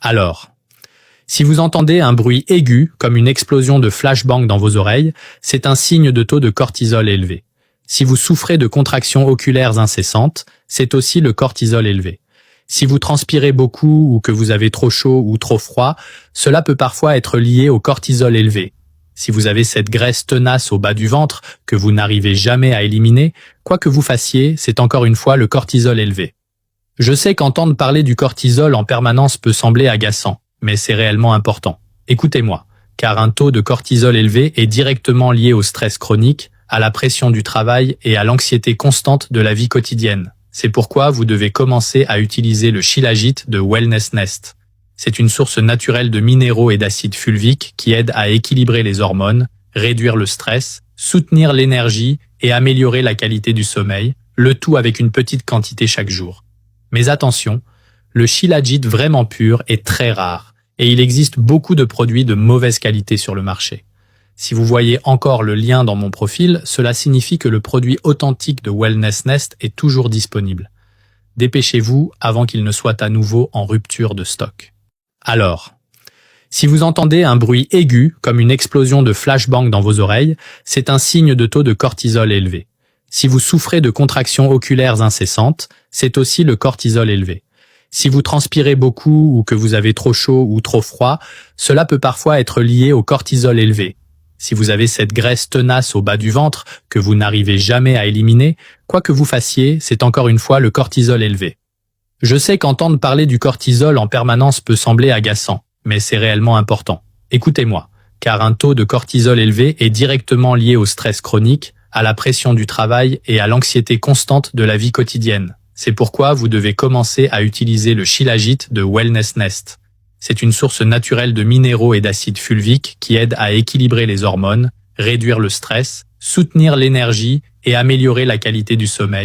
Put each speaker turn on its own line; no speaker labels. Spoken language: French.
Alors, si vous entendez un bruit aigu, comme une explosion de flashbang dans vos oreilles, c'est un signe de taux de cortisol élevé. Si vous souffrez de contractions oculaires incessantes, c'est aussi le cortisol élevé. Si vous transpirez beaucoup ou que vous avez trop chaud ou trop froid, cela peut parfois être lié au cortisol élevé. Si vous avez cette graisse tenace au bas du ventre que vous n'arrivez jamais à éliminer, quoi que vous fassiez, c'est encore une fois le cortisol élevé. Je sais qu'entendre parler du cortisol en permanence peut sembler agaçant, mais c'est réellement important. Écoutez-moi, car un taux de cortisol élevé est directement lié au stress chronique, à la pression du travail et à l'anxiété constante de la vie quotidienne. C'est pourquoi vous devez commencer à utiliser le Shilajit de Wellness Nest. C'est une source naturelle de minéraux et d'acides fulviques qui aident à équilibrer les hormones, réduire le stress, soutenir l'énergie et améliorer la qualité du sommeil, le tout avec une petite quantité chaque jour. Mais attention, le Shilajit vraiment pur est très rare et il existe beaucoup de produits de mauvaise qualité sur le marché. Si vous voyez encore le lien dans mon profil, cela signifie que le produit authentique de Wellness Nest est toujours disponible. Dépêchez-vous avant qu'il ne soit à nouveau en rupture de stock. Alors, si vous entendez un bruit aigu, comme une explosion de flashbang dans vos oreilles, c'est un signe de taux de cortisol élevé. Si vous souffrez de contractions oculaires incessantes, c'est aussi le cortisol élevé. Si vous transpirez beaucoup ou que vous avez trop chaud ou trop froid, cela peut parfois être lié au cortisol élevé. Si vous avez cette graisse tenace au bas du ventre que vous n'arrivez jamais à éliminer, quoi que vous fassiez, c'est encore une fois le cortisol élevé. Je sais qu'entendre parler du cortisol en permanence peut sembler agaçant, mais c'est réellement important. Écoutez-moi, car un taux de cortisol élevé est directement lié au stress chronique, à la pression du travail et à l'anxiété constante de la vie quotidienne. C'est pourquoi vous devez commencer à utiliser le Shilajit de Wellness Nest. C'est une source naturelle de minéraux et d'acides fulviques qui aident à équilibrer les hormones, réduire le stress, soutenir l'énergie et améliorer la qualité du sommeil.